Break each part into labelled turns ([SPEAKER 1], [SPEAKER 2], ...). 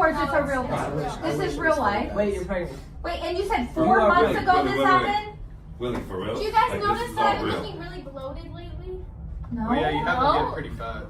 [SPEAKER 1] is this a real thing? This is real life.
[SPEAKER 2] Wait, you're pregnant.
[SPEAKER 1] Wait, and you said 4 months ago this happened?
[SPEAKER 3] Willie, for real?
[SPEAKER 4] Do you guys
[SPEAKER 3] Like,
[SPEAKER 4] notice
[SPEAKER 3] this
[SPEAKER 4] that I've
[SPEAKER 3] is
[SPEAKER 4] been
[SPEAKER 3] all real.
[SPEAKER 4] looking really bloated lately?
[SPEAKER 1] No.
[SPEAKER 2] Oh yeah, you have to
[SPEAKER 4] No.
[SPEAKER 2] get pretty fat.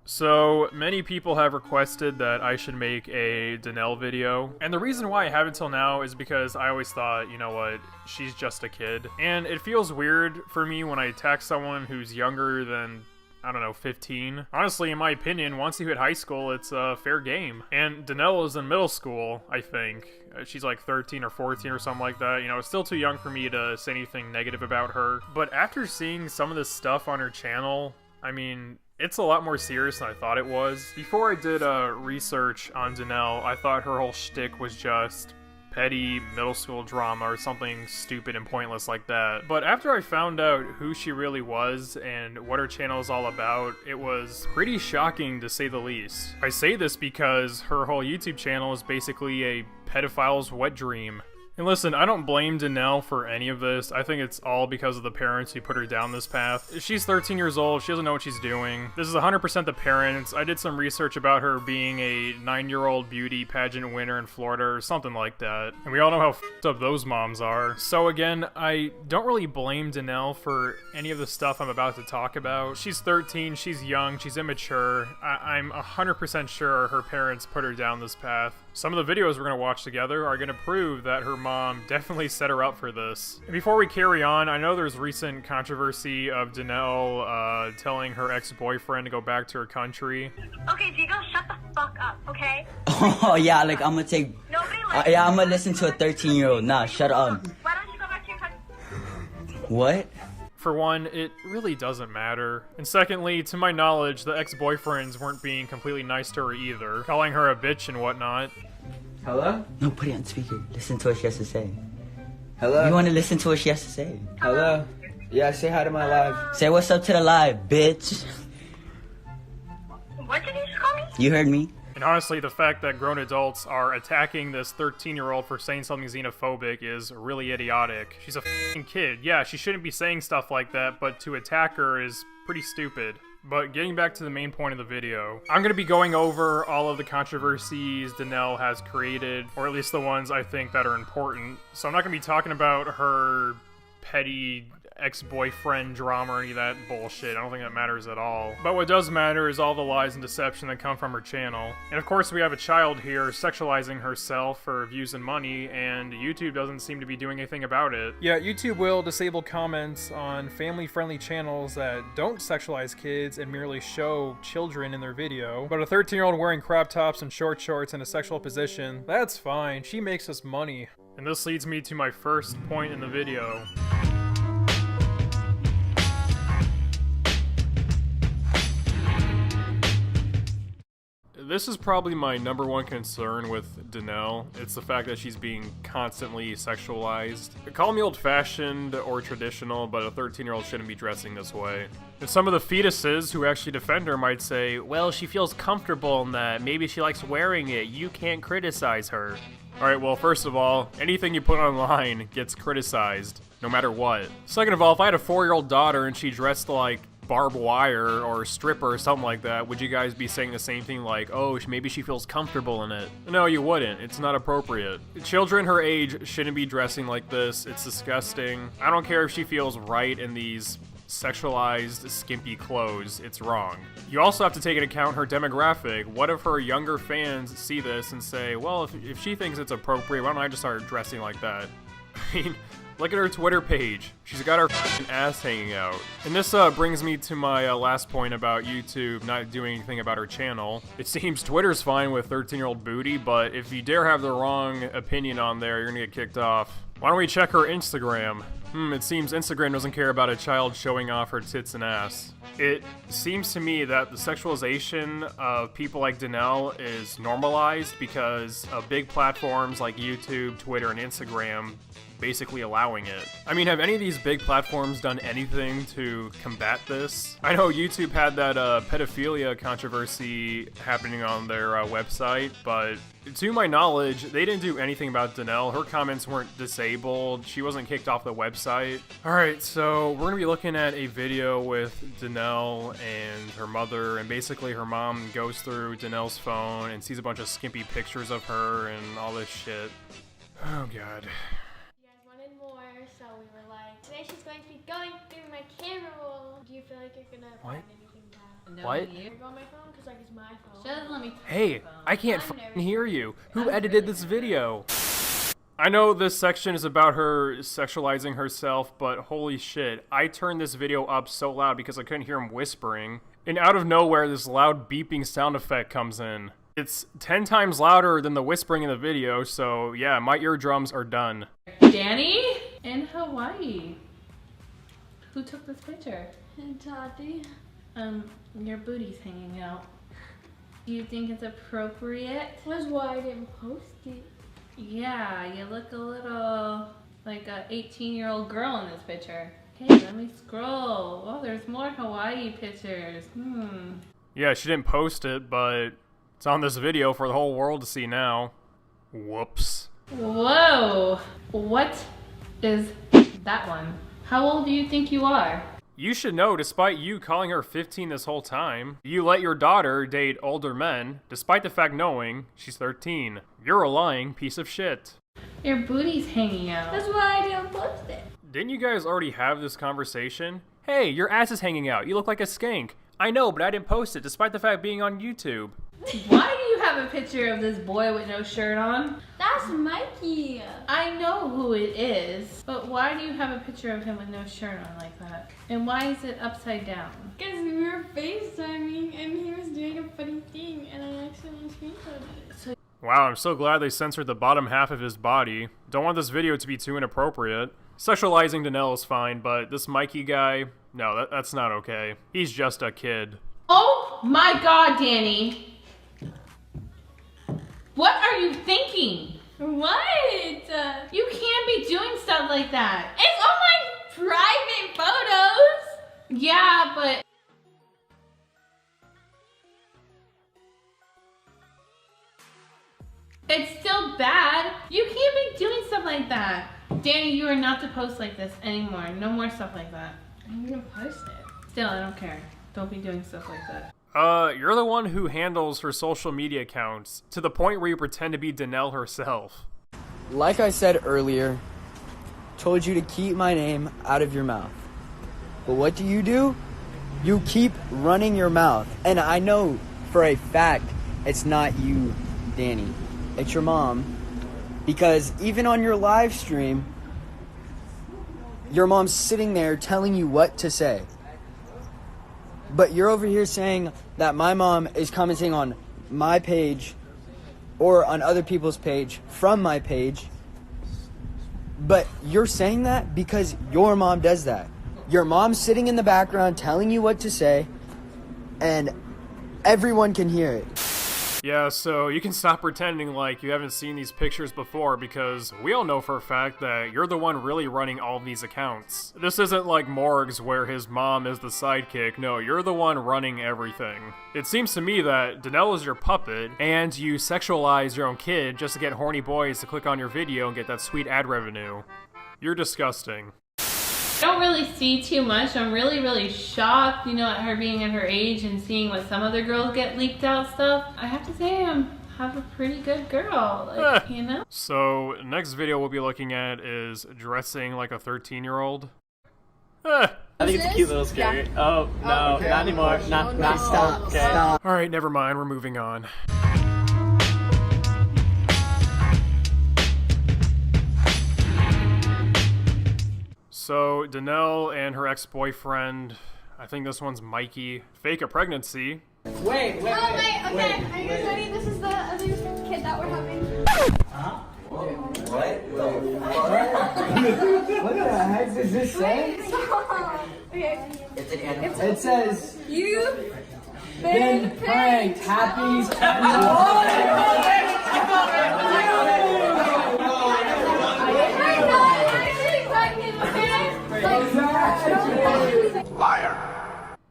[SPEAKER 5] So, many people have requested that I should make a Danielle video, and the reason why I haven't till now is because I always thought, you know what, she's just a kid. And it feels weird for me when I attack someone who's younger than, I don't know, 15. Honestly, in my opinion, once you hit high school, it's a fair game. And Danielle is in middle school, I think. She's like 13 or 14 or something like that. You know, it's still too young for me to say anything negative about her. But after seeing some of this stuff on her channel, I mean, it's a lot more serious than I thought it was. Before I did research on Danielle, I thought her whole shtick was just petty middle school drama or something stupid and pointless like that. But after I found out who she really was and what her channel is all about, it was pretty shocking to say the least. I say this because her whole YouTube channel is basically a pedophile's wet dream. And listen, I don't blame Danielle for any of this. I think it's all because of the parents who put her down this path. She's 13 years old, she doesn't know what she's doing. This is 100% the parents. I did some research about her being a 9-year-old beauty pageant winner in Florida or something like that. And we all know how f***ed up those moms are. So again, I don't really blame Danielle for any of the stuff I'm about to talk about. She's 13, she's young, she's immature. I'm 100% sure her parents put her down this path. Some of the videos we're going to watch together are going to prove that her mom definitely set her up for this. And before we carry on, I know there's recent controversy of Danielle telling her ex-boyfriend to go back to her country.
[SPEAKER 6] Okay, Diego, shut the fuck up, okay?
[SPEAKER 7] Oh yeah, like I'm gonna take.
[SPEAKER 6] Nobody
[SPEAKER 7] Yeah, I'm gonna listen to a 13-year-old. Nah, shut up.
[SPEAKER 6] Why don't you go back to your country?
[SPEAKER 7] What?
[SPEAKER 5] For one, it really doesn't matter. And secondly, to my knowledge, the ex-boyfriends weren't being completely nice to her either, calling her a bitch and whatnot.
[SPEAKER 2] Hello?
[SPEAKER 7] No, put it on speaker. Listen to what she has to say.
[SPEAKER 2] Hello?
[SPEAKER 7] You want to listen to what she has to say?
[SPEAKER 2] Hello? Yeah, say hi to my live.
[SPEAKER 7] Say what's up to the live, bitch.
[SPEAKER 6] What did you just call me?
[SPEAKER 7] You heard me.
[SPEAKER 5] And honestly, the fact that grown adults are attacking this 13-year-old for saying something xenophobic is really idiotic. She's a f***ing kid. Yeah, she shouldn't be saying stuff like that, but to attack her is pretty stupid. But getting back to the main point of the video, I'm going to be going over all of the controversies Danielle has created, or at least the ones I think that are important. So I'm not going to be talking about her petty ex-boyfriend drama or any of that bullshit. I don't think that matters at all. But what does matter is all the lies and deception that come from her channel. And of course we have a child here sexualizing herself for views and money, and YouTube doesn't seem to be doing anything about it. Yeah, YouTube will disable comments on family-friendly channels that don't sexualize kids and merely show children in their video. But a 13-year-old wearing crop tops and short shorts in a sexual position, that's fine. She makes us money. And this leads me to my first point in the video. This is probably my number one concern with Danielle. It's the fact that she's being constantly sexualized. Call me old-fashioned or traditional, but a 13-year-old shouldn't be dressing this way. And some of the fetuses who actually defend her might say, well, she feels comfortable in that. Maybe she likes wearing it. You can't criticize her. Alright, well, first of all, anything you put online gets criticized, no matter what. Second of all, if I had a 4-year-old daughter and she dressed like barbed wire or stripper or something like that, would you guys be saying the same thing like, oh, maybe she feels comfortable in it? No, you wouldn't. It's not appropriate. Children her age shouldn't be dressing like this. It's disgusting. I don't care if she feels right in these sexualized, skimpy clothes. It's wrong. You also have to take into account her demographic. What if her younger fans see this and say, well, if she thinks it's appropriate, why don't I just start dressing like that? I mean, look at her Twitter page. She's got her ass hanging out. And this brings me to my last point about YouTube not doing anything about her channel. It seems Twitter's fine with 13-year-old booty, but if you dare have the wrong opinion on there, you're gonna get kicked off. Why don't we check her Instagram? It seems Instagram doesn't care about a child showing off her tits and ass. It seems to me that the sexualization of people like Danielle is normalized because of big platforms like YouTube, Twitter, and Instagram basically allowing it. I mean, have any of these big platforms done anything to combat this? I know YouTube had that pedophilia controversy happening on their website, but to my knowledge, they didn't do anything about Danielle. Her comments weren't disabled. She wasn't kicked off the website. Alright, so we're gonna be looking at a video with Danielle and her mother, and basically her mom goes through Danielle's phone and sees a bunch of skimpy pictures of her and all this shit. Oh god.
[SPEAKER 3] You guys wanted more, so we were like, today she's going to be going through my camera roll. Do you feel like you're gonna find anything bad?
[SPEAKER 5] What?
[SPEAKER 3] You're on my phone? Because like it's my phone.
[SPEAKER 4] Just let me.
[SPEAKER 5] Hey, I can't f***ing hear you. Who edited this video? I know this section is about her sexualizing herself, but holy shit, I turned this video up so loud because I couldn't hear him whispering. And out of nowhere, this loud beeping sound effect comes in. It's 10 times louder than the whispering in the video, so yeah, my eardrums are done.
[SPEAKER 4] Danny in Hawaii. Who took this picture?
[SPEAKER 3] Tati.
[SPEAKER 4] Your booty's hanging out. Do you think it's appropriate?
[SPEAKER 3] That's why I didn't post it.
[SPEAKER 4] Yeah, you look a little like a 18-year-old girl in this picture. Okay, let me scroll. Oh, there's more Hawaii pictures.
[SPEAKER 5] Yeah, she didn't post it, but it's on this video for the whole world to see now. Whoops.
[SPEAKER 4] Whoa! What is that one? How old do you think you are?
[SPEAKER 5] You should know, despite you calling her 15 this whole time, you let your daughter date older men, despite the fact knowing she's 13. You're a lying piece of shit.
[SPEAKER 4] Your booty's hanging out.
[SPEAKER 3] That's why I didn't post it.
[SPEAKER 5] Didn't you guys already have this conversation? Hey, your ass is hanging out. You look like a skank. I know, but I didn't post it, despite the fact being on YouTube.
[SPEAKER 4] Why do you have a picture of this boy with no shirt on?
[SPEAKER 3] That's Mikey.
[SPEAKER 4] I know who it is, but why do you have a picture of him with no shirt on like that? And why is it upside down?
[SPEAKER 3] Because we were FaceTiming and he was doing a funny thing and I accidentally screenshotted it.
[SPEAKER 5] Wow, I'm so glad they censored the bottom half of his body. Don't want this video to be too inappropriate. Sexualizing Danielle is fine, but this Mikey guy, no, that's not okay. He's just a kid.
[SPEAKER 4] Oh my god, Danny! What are you thinking?
[SPEAKER 3] What?
[SPEAKER 4] You can't be doing stuff like that.
[SPEAKER 3] It's on my private photos.
[SPEAKER 4] Yeah, but... it's still bad. You can't be doing stuff like that. Danny, you are not to post like this anymore. No more stuff like that.
[SPEAKER 3] I'm gonna post it.
[SPEAKER 4] Still, I don't care. Don't be doing stuff like that.
[SPEAKER 5] You're the one who handles her social media accounts, to the point where you pretend to be Danielle herself.
[SPEAKER 2] Like I said earlier, told you to keep my name out of your mouth. But what do? You keep running your mouth. And I know for a fact it's not you, Danny. It's your mom. Because even on your live stream, your mom's sitting there telling you what to say. But you're over here saying that my mom is commenting on my page or on other people's page from my page. But you're saying that because your mom does that. Your mom's sitting in the background telling you what to say, and everyone can hear it.
[SPEAKER 5] Yeah, so you can stop pretending like you haven't seen these pictures before, because we all know for a fact that you're the one really running all of these accounts. This isn't like Morg's where his mom is the sidekick. No, you're the one running everything. It seems to me that Danielle is your puppet, and you sexualize your own kid just to get horny boys to click on your video and get that sweet ad revenue. You're disgusting.
[SPEAKER 4] I don't really see too much. I'm really shocked, you know, at her being at her age and seeing what some other girls get leaked out stuff. I have to say have a pretty good girl, like, you know?
[SPEAKER 5] So, next video we'll be looking at is dressing like a 13-year-old. I
[SPEAKER 8] think it's a cute little skirt. Yeah. Oh, no,
[SPEAKER 2] okay.
[SPEAKER 8] not anymore. Not
[SPEAKER 2] Stop.
[SPEAKER 8] okay.
[SPEAKER 2] Stop.
[SPEAKER 5] Alright, never mind, we're moving on. So, Danielle and her ex-boyfriend, I think this one's Mikey, fake a pregnancy.
[SPEAKER 8] Wait.
[SPEAKER 3] Okay, are you guys ready? This is the other kid that we're having.
[SPEAKER 2] What the heck does this say?
[SPEAKER 3] Okay.
[SPEAKER 2] It says,
[SPEAKER 3] You've
[SPEAKER 2] been pranked. Happy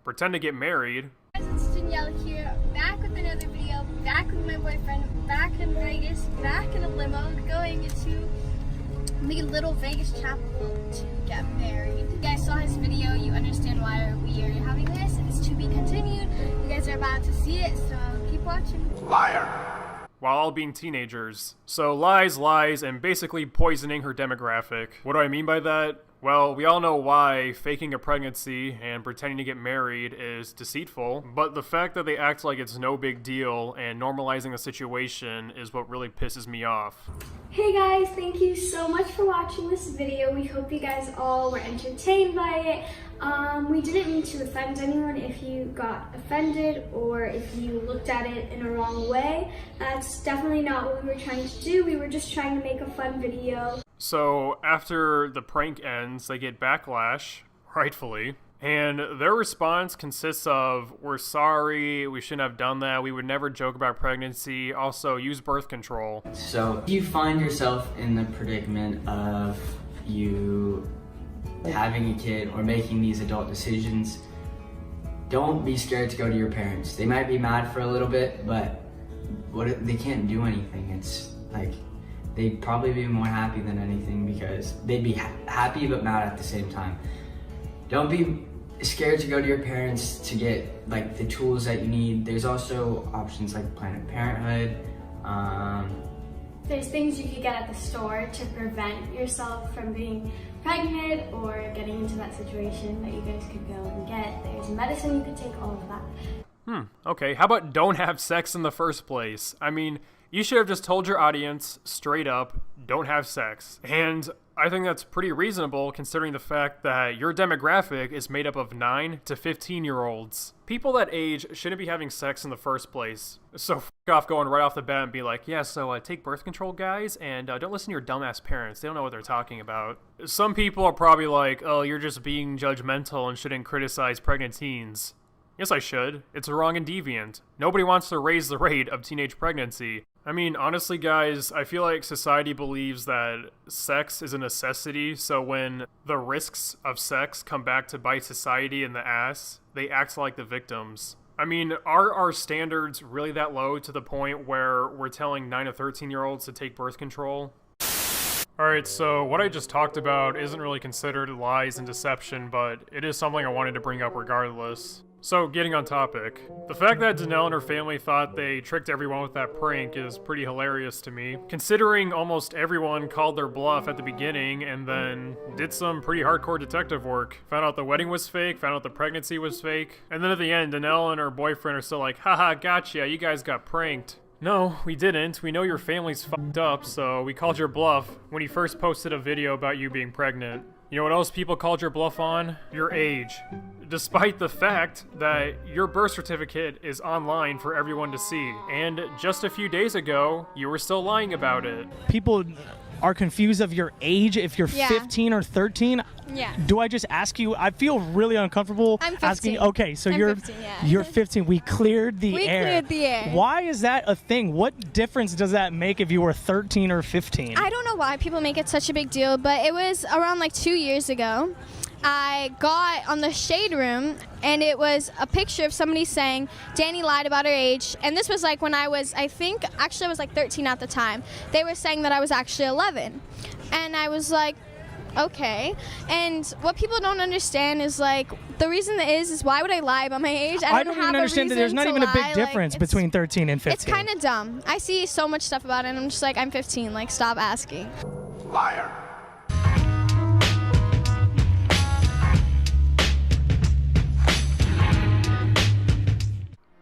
[SPEAKER 5] Pretend to get married.
[SPEAKER 3] It's Danielle here, back with another video. back with my boyfriend, back in Vegas, back in a limo, going to the little Vegas chapel to get married. You guys saw his video, you understand why we are having this. It's to be continued. You guys are about to see it, so keep watching.
[SPEAKER 5] While all being teenagers. So lies, and basically poisoning her demographic. What do I mean by that? Well, we all know why faking a pregnancy and pretending to get married is deceitful, but the fact that they act like it's no big deal and normalizing the situation is what really pisses me off.
[SPEAKER 3] Hey guys, thank you so much for watching this video. We hope you guys all were entertained by it. We didn't mean to offend anyone. If you got offended or if you looked at it in a wrong way, that's definitely not what we were trying to do. We were just trying to make a fun video.
[SPEAKER 5] So after the prank ends, they get backlash, rightfully, and their response consists of, we're sorry, we shouldn't have done that, we would never joke about pregnancy, also use birth control.
[SPEAKER 7] So if you find yourself in the predicament of you having a kid or making these adult decisions, don't be scared to go to your parents. They might be mad for a little bit, but they can't do anything. It's like, they'd probably be more happy than anything because they'd be happy but mad at the same time. Don't be scared to go to your parents to get like the tools that you need. There's also options like Planned Parenthood.
[SPEAKER 3] There's things you could get at the store to prevent yourself from being pregnant or getting into that situation that you guys could go and get. There's medicine you could take, all of that.
[SPEAKER 5] Okay, how about don't have sex in the first place? I mean, you should have just told your audience straight up, don't have sex. And I think that's pretty reasonable considering the fact that your demographic is made up of 9 to 15-year-olds. People that age shouldn't be having sex in the first place. So f*** off going right off the bat and be like, yeah, so take birth control, guys, and don't listen to your dumbass parents. They don't know what they're talking about. Some people are probably like, oh, you're just being judgmental and shouldn't criticize pregnant teens. Yes, I should. It's wrong and deviant. Nobody wants to raise the rate of teenage pregnancy. I mean, honestly, guys, I feel like society believes that sex is a necessity, so when the risks of sex come back to bite society in the ass, they act like the victims. I mean, are our standards really that low to the point where we're telling 9 to 13-year-olds to take birth control? Alright, so what I just talked about isn't really considered lies and deception, but it is something I wanted to bring up regardless. So, getting on topic, the fact that Danielle and her family thought they tricked everyone with that prank is pretty hilarious to me, considering almost everyone called their bluff at the beginning and then did some pretty hardcore detective work. Found out the wedding was fake, found out the pregnancy was fake, and then at the end, Danielle and her boyfriend are still like, haha, gotcha, you guys got pranked. No, we didn't. We know your family's fucked up, so we called your bluff when you first posted a video about you being pregnant. You know what else people called your bluff on? Your age. Despite the fact that your birth certificate is online for everyone to see. And just a few days ago, you were still lying about it.
[SPEAKER 9] People are confused of your age if you're 15 or 13.
[SPEAKER 3] Yeah.
[SPEAKER 9] Do I just ask you? I feel really uncomfortable
[SPEAKER 3] I'm 15.
[SPEAKER 9] asking. Okay, so
[SPEAKER 3] I'm
[SPEAKER 9] you're
[SPEAKER 3] 15, yeah.
[SPEAKER 9] you're 15. We cleared the air.
[SPEAKER 3] We cleared the air.
[SPEAKER 9] Why is that a thing? What difference does that make if you were 13 or 15?
[SPEAKER 3] I don't know why people make it such a big deal, but it was around like 2 years ago. I got on the Shade Room, and it was a picture of somebody saying Danny lied about her age. And this was like when I was, I was like 13 at the time. They were saying that I was actually 11. And I was like, okay. And what people don't understand is like, the reason that is why would I lie about my age?
[SPEAKER 9] I don't even understand that there's not even a big difference between 13 and 15.
[SPEAKER 3] It's kind of dumb. I see so much stuff about it, and I'm just like, I'm 15. Like, stop asking.
[SPEAKER 10] Liar.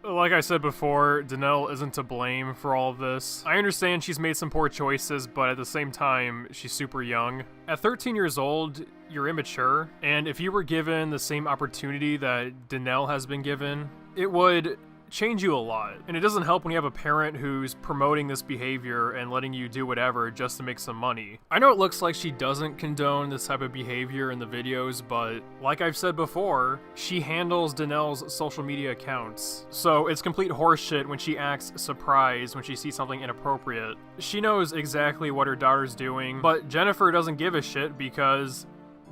[SPEAKER 5] Like I said before, Danielle isn't to blame for all of this. I understand she's made some poor choices, but at the same time, she's super young. At 13 years old, you're immature, and if you were given the same opportunity that Danielle has been given, it would change you a lot. And it doesn't help when you have a parent who's promoting this behavior and letting you do whatever just to make some money. I know it looks like she doesn't condone this type of behavior in the videos, but like I've said before, she handles Danielle's social media accounts. So it's complete horseshit when she acts surprised when she sees something inappropriate. She knows exactly what her daughter's doing, but Jennifer doesn't give a shit because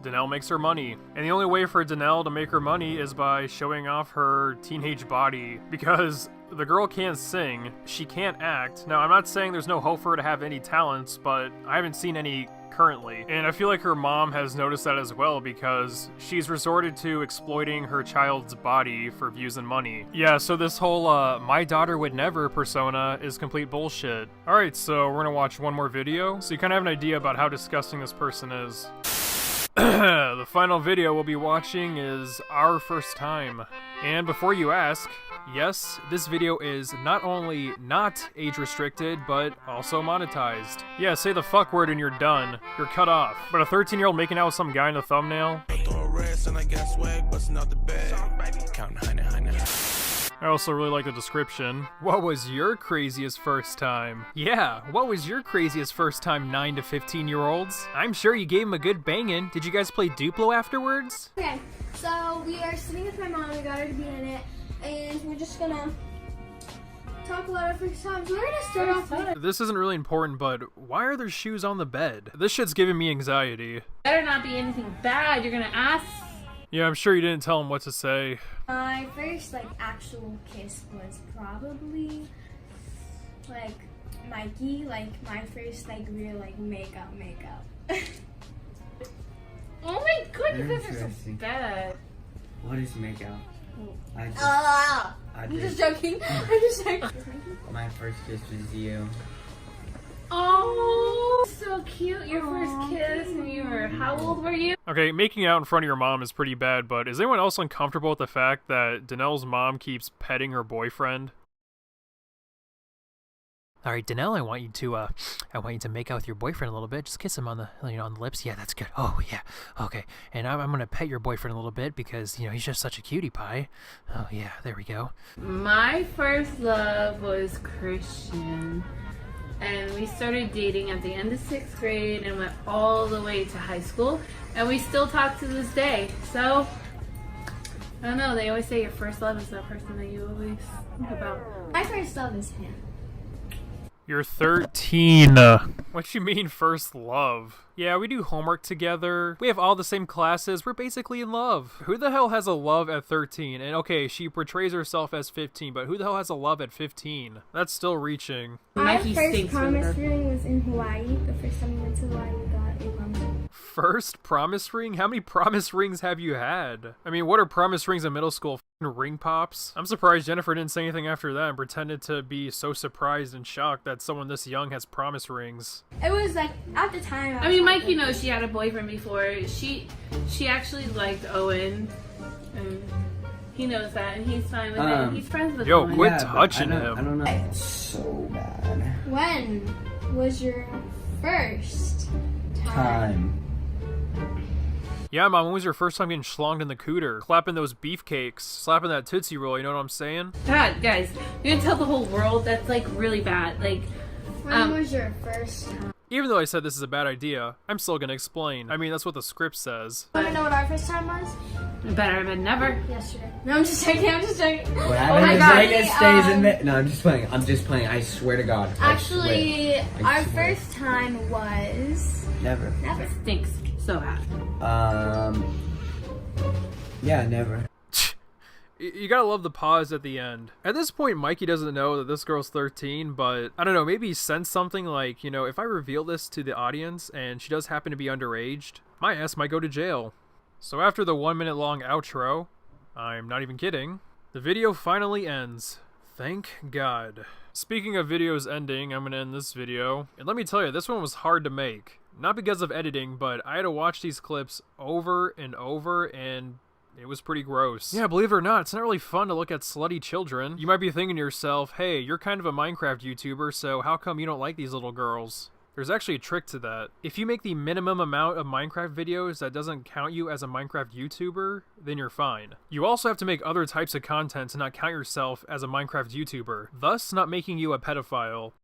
[SPEAKER 5] Danielle makes her money. And the only way for Danielle to make her money is by showing off her teenage body, because The girl can't sing, she can't act. Now, I'm not saying there's no hope for her to have any talents, but I haven't seen any currently. And I feel like her mom has noticed that as well because she's resorted to exploiting her child's body for views and money. Yeah, so this whole my daughter would never persona is complete bullshit. Alright, so we're gonna watch one more video so you kind of have an idea about how disgusting this person is. The final video we'll be watching is Our First Time. And before you ask, yes, this video is not only not age restricted, but also monetized. Yeah, say the fuck word and you're done. You're cut off. But a 13-year-old making out with some guy in the thumbnail? I also really like the description. What was your craziest first time? Yeah, what was your craziest first time, 9 to 15-year-olds? I'm sure you gave him a good bangin'. Did you guys play Duplo afterwards?
[SPEAKER 3] Okay, so we are sitting with my mom. We got her to be in it, and we're just gonna talk about our first time. So we're gonna start off with...
[SPEAKER 5] This isn't really important, but why are there shoes on the bed? This shit's giving me anxiety.
[SPEAKER 4] Better not be anything bad. You're gonna ask.
[SPEAKER 5] Yeah, I'm sure you didn't tell him what to say.
[SPEAKER 3] My first, actual kiss was probably, Mikey, my first, real, makeup.
[SPEAKER 4] Oh my goodness, you guys are so bad.
[SPEAKER 7] What is makeout?
[SPEAKER 3] I'm just joking. I'm just joking.
[SPEAKER 7] My first kiss was you.
[SPEAKER 4] Oh, so cute. Your first kiss when you were, how old were you?
[SPEAKER 5] Okay, making out in front of your mom is pretty bad, but is anyone else uncomfortable with the fact that Danielle's mom keeps petting her boyfriend? All right, Danielle, I want you to make out with your boyfriend a little bit. Just kiss him on the, on the lips. Yeah, that's good. Oh, yeah. Okay. And I'm going to pet your boyfriend a little bit because, he's just such a cutie pie. Oh, yeah. There we go.
[SPEAKER 4] My first love was Christian. And we started dating at the end of 6th grade and went all the way to high school. And we still talk to this day. So, I don't know. They always say your first love is that person that you always think about.
[SPEAKER 3] My first love is him.
[SPEAKER 5] You're 13. What you mean first love? Yeah, we do homework together. We have all the same classes. We're basically in love. Who the hell has a love at 13? And okay, she portrays herself as 15, but who the hell has a love at 15? That's still reaching.
[SPEAKER 3] Our first promise ring was in Hawaii. The first time we went to Hawaii, we got a promise ring.
[SPEAKER 5] First promise ring? How many promise rings have you had? I mean, what are promise rings in middle school? Ring pops? I'm surprised Jennifer didn't say anything after that and pretended to be so surprised and shocked that someone this young has promise rings.
[SPEAKER 3] It was at the time.
[SPEAKER 4] I mean, Mikey knows she had a boyfriend before. She actually liked Owen. And he knows that, and he's fine with it. He's friends with Owen.
[SPEAKER 5] Yo, quit touching him.
[SPEAKER 7] I don't know. It's so bad.
[SPEAKER 3] When was your first
[SPEAKER 7] Time.
[SPEAKER 5] Yeah, Mom, when was your first time getting schlonged in the cooter? Clapping those beefcakes, slapping that Tootsie Roll, you know what I'm saying?
[SPEAKER 4] God, guys, you're gonna tell the whole world that's really bad.
[SPEAKER 3] When was your first time?
[SPEAKER 5] Even though I said this is a bad idea, I'm still gonna explain. I mean, that's what the script says.
[SPEAKER 3] Want to know what our first time was?
[SPEAKER 4] Better than never.
[SPEAKER 3] Yesterday. No, I'm just joking.
[SPEAKER 7] What happened in Vegas stays in Vegas. No, I'm just playing. I swear to God.
[SPEAKER 3] Actually, our first time was...
[SPEAKER 7] Never.
[SPEAKER 4] Stinks so bad.
[SPEAKER 7] Yeah, never.
[SPEAKER 5] You gotta love the pause at the end. At this point, Mikey doesn't know that this girl's 13, but I don't know, maybe he sensed something like, if I reveal this to the audience and she does happen to be underaged, my ass might go to jail. So after the 1 minute long outro, I'm not even kidding, the video finally ends. Thank God. Speaking of videos ending, I'm gonna end this video. And let me tell you, this one was hard to make. Not because of editing, but I had to watch these clips over and over, and it was pretty gross. Yeah, believe it or not, it's not really fun to look at slutty children. You might be thinking to yourself, hey, you're kind of a Minecraft YouTuber, so how come you don't like these little girls? There's actually a trick to that. If you make the minimum amount of Minecraft videos that doesn't count you as a Minecraft YouTuber, then you're fine. You also have to make other types of content to not count yourself as a Minecraft YouTuber, thus not making you a pedophile.